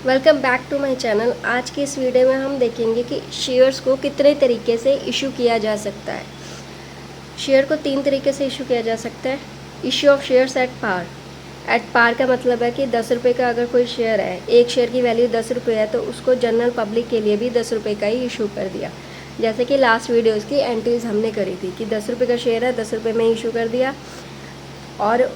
Welcome back to my channel. आज की इस वीडियो में हम देखेंगे कि शेयर्स को कितने तरीके से इशू किया जा सकता है। शेयर को 3 तरीके से इशू किया जा सकता है। Issue of shares at par. At par का मतलब है कि 10 रुपये का अगर कोई शेयर है, एक शेयर की वैल्यू 10 रुपये है, तो उसको जनरल पब्लिक के लिए भी 10 रुपये का ही इशू कर दिया। जैसे कि लास्ट वीडियोज़ की एंट्रीज हमने करी थी कि 10 रुपये का शेयर है, 10 रुपये में इशू कर दिया, और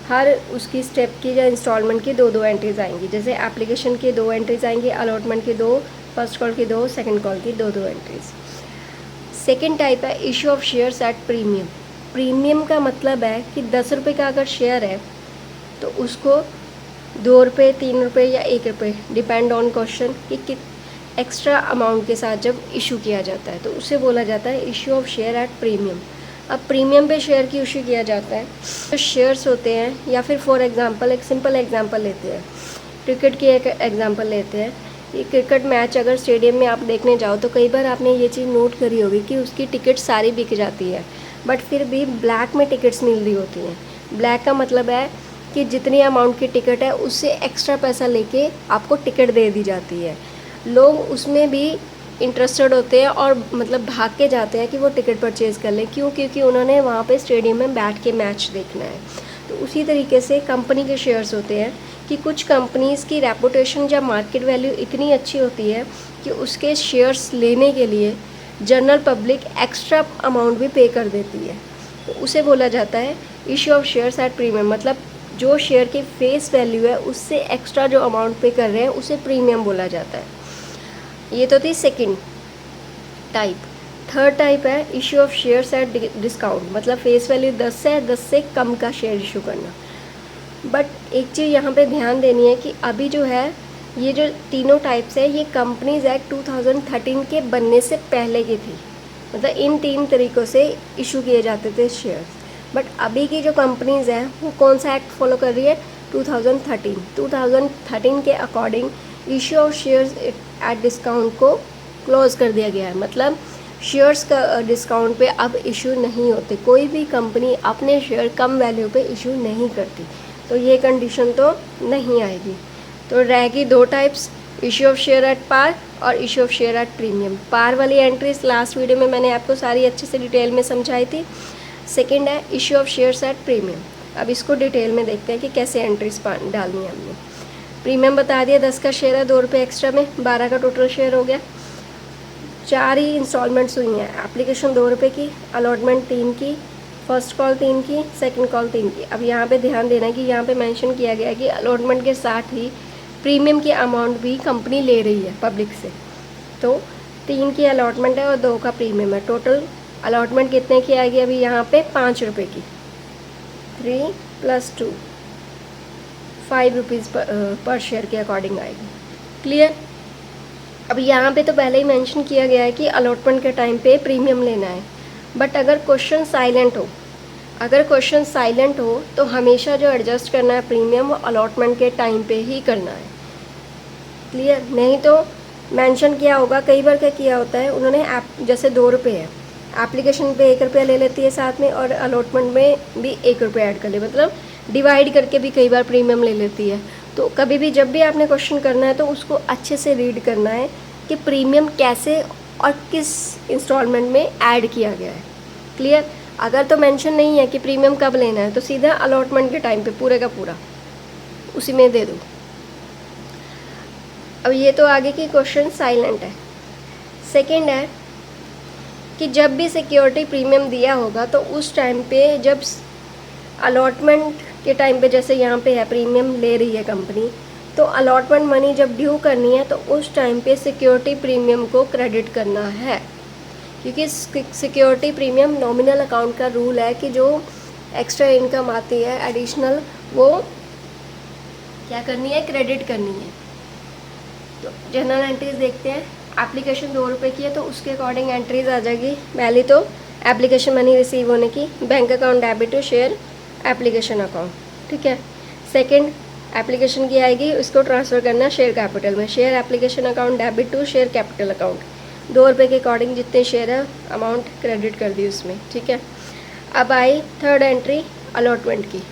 हर उसकी स्टेप की या इंस्टॉलमेंट की 2-2 एंट्रीज आएंगी। जैसे एप्लीकेशन की 2 एंट्रीज आएंगी, अलॉटमेंट की 2, फर्स्ट कॉल की 2, सेकंड कॉल की 2-2 एंट्रीज। सेकंड टाइप है issue of shares at premium. Premium का मतलब है कि 10 रुपये का अगर शेयर है तो उसको 2 रुपये, 3 रुपये या 1 रुपये, डिपेंड ऑन क्वेश्चन, कि एक्स्ट्रा अमाउंट के साथ जब इशू किया जाता है तो उसे बोला जाता है issue of share at premium. अब प्रीमियम पे शेयर की इशू किया जाता है तो शेयर्स होते हैं, या फिर फॉर एग्जांपल एक सिंपल एग्जांपल लेते हैं, क्रिकेट की एक एग्जांपल लेते हैं। ये क्रिकेट मैच अगर स्टेडियम में आप देखने जाओ तो कई बार आपने ये चीज़ नोट करी होगी कि उसकी टिकट सारी बिक जाती है, बट फिर भी ब्लैक में टिकट्स मिल रही होती हैं। ब्लैक का मतलब है कि जितनी अमाउंट की टिकट है उससे एक्स्ट्रा पैसा लेके आपको टिकट दे दी जाती है। लोग उसमें भी इंटरेस्टेड होते हैं और मतलब भाग के जाते हैं कि वो टिकट परचेज़ कर लें। क्यों? क्योंकि उन्होंने वहाँ पे स्टेडियम में बैठ के मैच देखना है। तो उसी तरीके से कंपनी के शेयर्स होते हैं कि कुछ कंपनीज़ की रेपुटेशन या मार्केट वैल्यू इतनी अच्छी होती है कि उसके शेयर्स लेने के लिए जनरल पब्लिक एक्स्ट्रा अमाउंट भी पे कर देती है। तो उसे बोला जाता है issue of shares at premium. मतलब जो शेयर की फेस वैल्यू है उससे एक्स्ट्रा जो अमाउंट पे कर रहे हैं उसे प्रीमियम बोला जाता है। ये तो थी सेकंड टाइप। थर्ड टाइप है issue of shares at discount. मतलब फेस वैल्यू 10 है, 10 से कम का शेयर इशू करना। बट एक चीज़ यहाँ पे ध्यान देनी है कि अभी जो है ये जो तीनों टाइप्स है ये कंपनीज एक्ट 2013 के बनने से पहले की थी। मतलब इन 3 तरीक़ों से इशू किए जाते थे शेयर्स। बट अभी की जो कंपनीज हैं वो कौन सा एक्ट फॉलो कर रही है? 2013 के according issue of shares at discount को क्लोज कर दिया गया है। मतलब शेयर्स का डिस्काउंट पे अब इशू नहीं होते। कोई भी कंपनी अपने शेयर कम वैल्यू पे इशू नहीं करती, तो ये कंडीशन तो नहीं आएगी। तो रहेगी 2 types, issue of share at par और issue of share at premium. Par वाली एंट्रीज लास्ट वीडियो में मैंने आपको सारी अच्छे से डिटेल में समझाई थी। सेकेंड है issue of shares at premium. अब इसको डिटेल में देखते हैं कि कैसे एंट्रीज डालनी है हमने। प्रीमियम बता दिया, 10 का शेयर है, 2 रुपये एक्स्ट्रा में 12 का टोटल शेयर हो गया। 4 ही इंस्टॉलमेंट्स हुई हैं। एप्लीकेशन 2 रुपये की, अलॉटमेंट 3 की, फर्स्ट कॉल 3 की, सेकंड कॉल 3 की। अब यहाँ पे ध्यान देना है कि यहाँ पे मेंशन किया गया है कि अलॉटमेंट के साथ ही प्रीमियम की अमाउंट भी कंपनी ले रही है पब्लिक से। तो 3 की अलॉटमेंट है और 2 का प्रीमियम है। टोटल अलॉटमेंट कितने की आएगी अभी यहाँ पे? 5 रुपये की। 3 + 2 5 रुपीज़ पर शेयर के अकॉर्डिंग आएगी। क्लियर? अब यहाँ पे तो पहले ही मेंशन किया गया है कि अलॉटमेंट के टाइम पे प्रीमियम लेना है। बट अगर क्वेश्चन साइलेंट हो तो हमेशा जो एडजस्ट करना है प्रीमियम वो अलॉटमेंट के टाइम पे ही करना है। क्लियर? नहीं तो मेंशन किया होगा, कई बार क्या किया होता है उन्होंने जैसे 2 रुपये है, एप्लीकेशन पे 1 रुपया ले लेती है साथ में, और अलॉटमेंट में भी 1 रुपया ऐड कर ले, मतलब डिवाइड करके भी कई बार प्रीमियम ले लेती है। तो कभी भी जब भी आपने क्वेश्चन करना है तो उसको अच्छे से रीड करना है कि प्रीमियम कैसे और किस इंस्टॉलमेंट में ऐड किया गया है। क्लियर? अगर तो मेंशन नहीं है कि प्रीमियम कब लेना है तो सीधा अलॉटमेंट के टाइम पे पूरे का पूरा उसी में दे दो। अब ये तो आगे की क्वेश्चन साइलेंट है। सेकेंड है कि जब भी सिक्योरिटी प्रीमियम दिया होगा तो उस टाइम पे, जब अलॉटमेंट के टाइम पे जैसे यहाँ पे है प्रीमियम ले रही है कंपनी, तो अलॉटमेंट मनी जब ड्यू करनी है तो उस टाइम पे सिक्योरिटी प्रीमियम को क्रेडिट करना है। क्योंकि सिक्योरिटी प्रीमियम नॉमिनल अकाउंट का रूल है कि जो एक्स्ट्रा इनकम आती है एडिशनल, वो क्या करनी है? क्रेडिट करनी है। तो जनरल एंट्रीज देखते हैं। एप्लीकेशन 2 रुपये की है तो उसके अकॉर्डिंग एंट्रीज आ जाएगी। पहली तो एप्लीकेशन मनी रिसीव होने की, bank account debit to share application account, ठीक है। सेकंड एप्लीकेशन की आएगी, उसको ट्रांसफ़र करना शेयर कैपिटल में, share application account debit to share capital account. 2 रुपये के अकॉर्डिंग जितने शेयर है अमाउंट क्रेडिट कर दी उसमें, ठीक है। अब आई थर्ड एंट्री अलॉटमेंट की।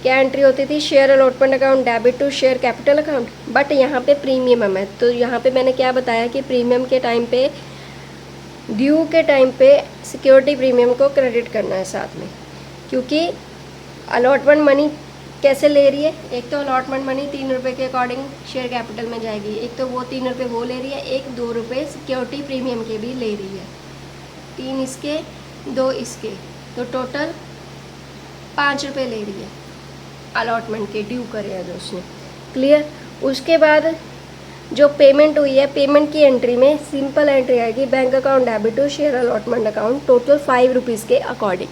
क्या एंट्री होती थी, share allotment account debit to share capital account, but यहाँ पे प्रीमियम है। तो यहाँ पे मैंने क्या बताया कि प्रीमियम के टाइम पे, ड्यू के टाइम पे सिक्योरिटी प्रीमियम को क्रेडिट करना है साथ में, क्योंकि अलॉटमेंट मनी कैसे ले रही है, एक तो अलॉटमेंट मनी 3 रुपये के अकॉर्डिंग शेयर कैपिटल में जाएगी, एक तो वो 3 रुपये वो ले रही है, एक 2 रुपये सिक्योरिटी प्रीमियम के भी ले रही है, 3 इसके 2 इसके, तो टोटल 5 रुपये ले रही है अलॉटमेंट के, ड्यू करे है जो उसने। क्लियर। उसके बाद जो पेमेंट हुई है, पेमेंट की एंट्री में सिंपल एंट्री आएगी, bank account debit to share allotment account total 5 rupees के अकॉर्डिंग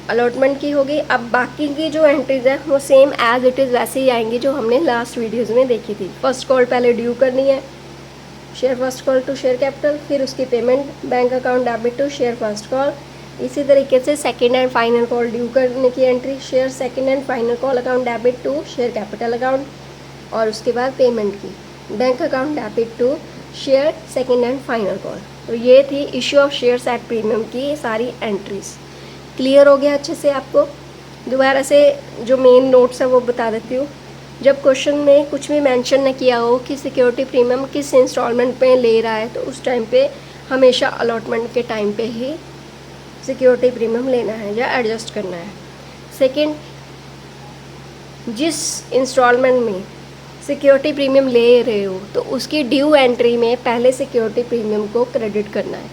अलॉटमेंट की होगी। अब बाकी की जो एंट्रीज है वो सेम एज इट इज़ वैसे ही आएंगी जो हमने लास्ट वीडियोज़ में देखी थी। फर्स्ट कॉल पहले ड्यू करनी है, share first call to share capital, फिर उसकी payment bank account debit to share first call. इसी तरीके से second and final call due करने की entry, share second and final call account debit to share capital account, और उसके बाद पेमेंट की bank account debit to share second and final call. तो ये थी issue of shares at premium की सारी एंट्रीज। क्लियर हो गया अच्छे से आपको? दोबारा से जो मेन नोट्स है वो बता देती हूँ। जब क्वेश्चन में कुछ भी मेंशन न किया हो कि सिक्योरिटी प्रीमियम किस इंस्टॉलमेंट पे ले रहा है, तो उस टाइम पे हमेशा अलॉटमेंट के टाइम पे ही सिक्योरिटी प्रीमियम लेना है या एडजस्ट करना है। सेकंड, जिस इंस्टॉलमेंट में सिक्योरिटी प्रीमियम ले रहे हो तो उसकी ड्यू एंट्री में पहले सिक्योरिटी प्रीमियम को क्रेडिट करना है।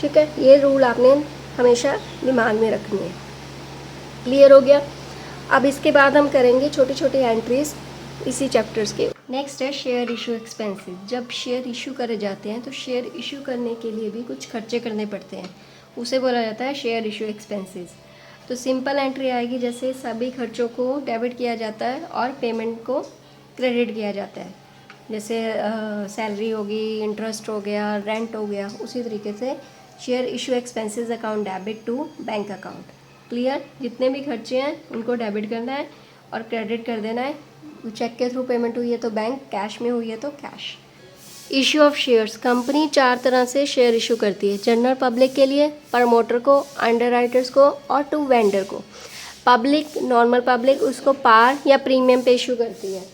ठीक है, ये रूल आपने हमेशा दिमाग में रखनी है। क्लियर हो गया? अब इसके बाद हम करेंगे छोटी छोटी एंट्रीज इसी चैप्टर्स के। नेक्स्ट है शेयर इशू एक्सपेंसेस। जब शेयर इशू करे जाते हैं तो शेयर इशू करने के लिए भी कुछ खर्चे करने पड़ते हैं, उसे बोला जाता है शेयर इशू एक्सपेंसेस। तो सिंपल एंट्री आएगी, जैसे सभी खर्चों को डेबिट किया जाता है और पेमेंट को क्रेडिट किया जाता है, जैसे सैलरी होगी, इंटरेस्ट हो गया, रेंट हो गया, उसी तरीके से share issue expenses account debit to bank account. Clear? जितने भी खर्चे हैं उनको डेबिट करना है और क्रेडिट कर देना है। चेक के थ्रू पेमेंट हुई है तो बैंक, कैश में हुई है तो cash. Issue of shares. Company 4 तरह से शेयर इशू करती है, जनरल पब्लिक के लिए, प्रमोटर को, अंडरराइटर्स को और टू वेंडर को। पब्लिक, नॉर्मल पब्लिक, उसको पार या प्रीमियम पे इशू करती है।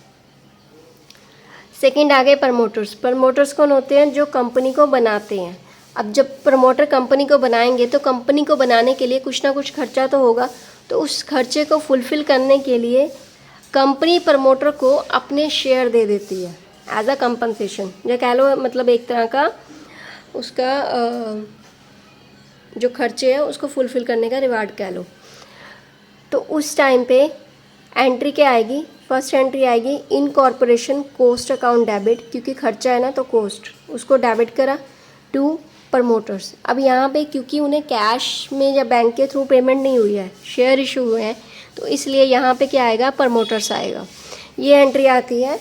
सेकंड आ गए प्रमोटर्स। प्रमोटर्स कौन होते हैं? जो कंपनी को बनाते हैं। अब जब प्रमोटर कंपनी को बनाएंगे तो कंपनी को बनाने के लिए कुछ ना कुछ खर्चा तो होगा, तो उस खर्चे को फुलफ़िल करने के लिए कंपनी प्रमोटर को अपने शेयर दे देती है एज अ कंपनसेशन, या कह लो मतलब एक तरह का उसका जो खर्चे हैं उसको फुलफ़िल करने का रिवार्ड कह लो। तो उस टाइम पे एंट्री क्या आएगी? फर्स्ट एंट्री आएगी इनकॉर्पोरेशन कॉस्ट अकाउंट डेबिट, क्योंकि खर्चा है ना तो कॉस्ट, उसको डेबिट करा टू प्रमोटर्स। अब यहाँ पे क्योंकि उन्हें कैश में या बैंक के थ्रू पेमेंट नहीं हुई है, शेयर इशू हुए हैं, तो इसलिए यहाँ पे क्या आएगा? प्रमोटर्स आएगा। ये एंट्री आती है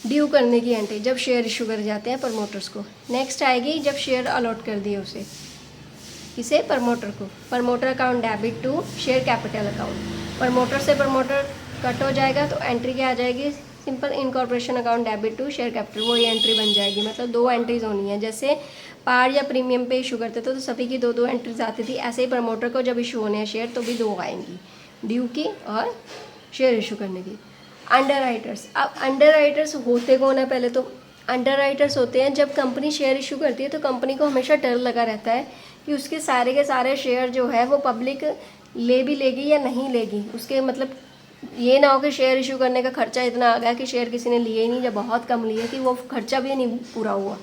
ड्यू करने की एंट्री, जब शेयर इशू कर जाते हैं प्रमोटर्स को। नेक्स्ट आएगी जब शेयर अलॉट कर दिए उसे, किसे? प्रमोटर को। Promoter account debit to share capital account. Promoter से प्रमोटर कट हो जाएगा तो एंट्री क्या आ जाएगी? Simple incorporation account debit to share capital, वो ये एंट्री बन जाएगी। मतलब 2 एंट्रीज होनी है। जैसे पार या प्रीमियम पे इशू करते थे तो सभी की 2-2 एंट्रीज आती थी, ऐसे ही प्रमोटर को जब इशू होने हैं शेयर तो भी 2 आएंगी, ड्यू की और शेयर इशू करने की। Under writers. अब अंडर राइटर्स होते कौन है? पहले तो अंडर राइटर्स होते हैं जब कंपनी शेयर इशू करती है तो कंपनी को हमेशा डर लगा रहता है कि उसके सारे के सारे शेयर जो है वो पब्लिक ले भी लेगी या नहीं लेगी। उसके मतलब ये ना हो कि शेयर इशू करने का खर्चा इतना आ गया कि शेयर किसी ने लिए ही नहीं, या बहुत कम लिए कि वो खर्चा भी नहीं पूरा हुआ।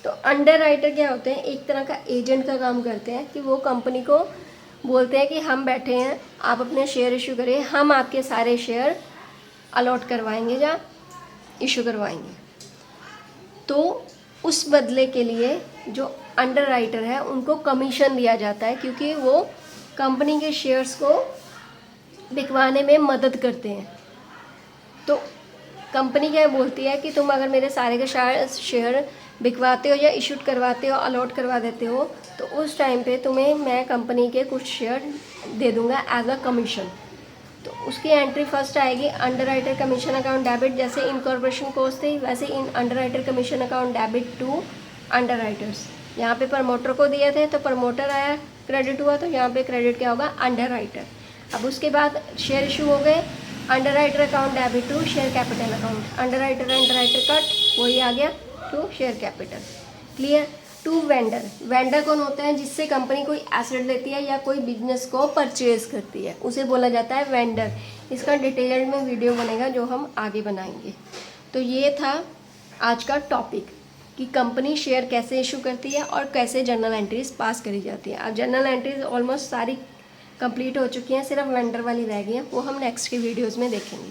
तो अंडर राइटर क्या होते हैं? एक तरह का एजेंट का काम करते हैं कि वो कंपनी को बोलते हैं कि हम बैठे हैं, आप अपने शेयर इशू करिए, हम आपके सारे शेयर अलॉट करवाएंगे या इशू करवाएंगे। तो उस बदले के लिए जो अंडर राइटर है उनको कमीशन दिया जाता है, क्योंकि वो कंपनी के शेयर्स को बिकवाने में मदद करते हैं। तो कंपनी क्या बोलती है कि तुम अगर मेरे सारे के शेयर बिकवाते हो या इशूट करवाते हो, अलॉट करवा देते हो, तो उस टाइम पे तुम्हें मैं कंपनी के कुछ शेयर दे दूंगा एज अ कमीशन। तो उसकी एंट्री फर्स्ट आएगी underwriter commission account debit. जैसे इनकॉर्पोरेशन कॉस्ट थी वैसे इन underwriter commission account debit to underwriters. यहाँ पे प्रमोटर को दिए थे तो प्रमोटर आया क्रेडिट हुआ तो यहाँ पे क्रेडिट क्या होगा, अंडर राइटर। अब उसके बाद शेयर इशू हो गए, underwriter account debit to share capital account, underwriter cut, वही आ गया to share capital. Clear. To vendor, vendor कौन होता है, जिससे कंपनी कोई एसेट लेती है या कोई बिजनेस को परचेज करती है, उसे बोला जाता है वेंडर। इसका डिटेल्ड में वीडियो बनेगा जो हम आगे बनाएंगे। तो ये था आज का टॉपिक कि कंपनी शेयर कैसे इशू करती है और कैसे जर्नल एंट्रीज पास करी जाती है। अब जर्नल एंट्रीज ऑलमोस्ट सारी कंप्लीट हो चुकी हैं, सिर्फ वेंडर वाली रह गई हैं, वो हम नेक्स्ट के वीडियोज़ में देखेंगे।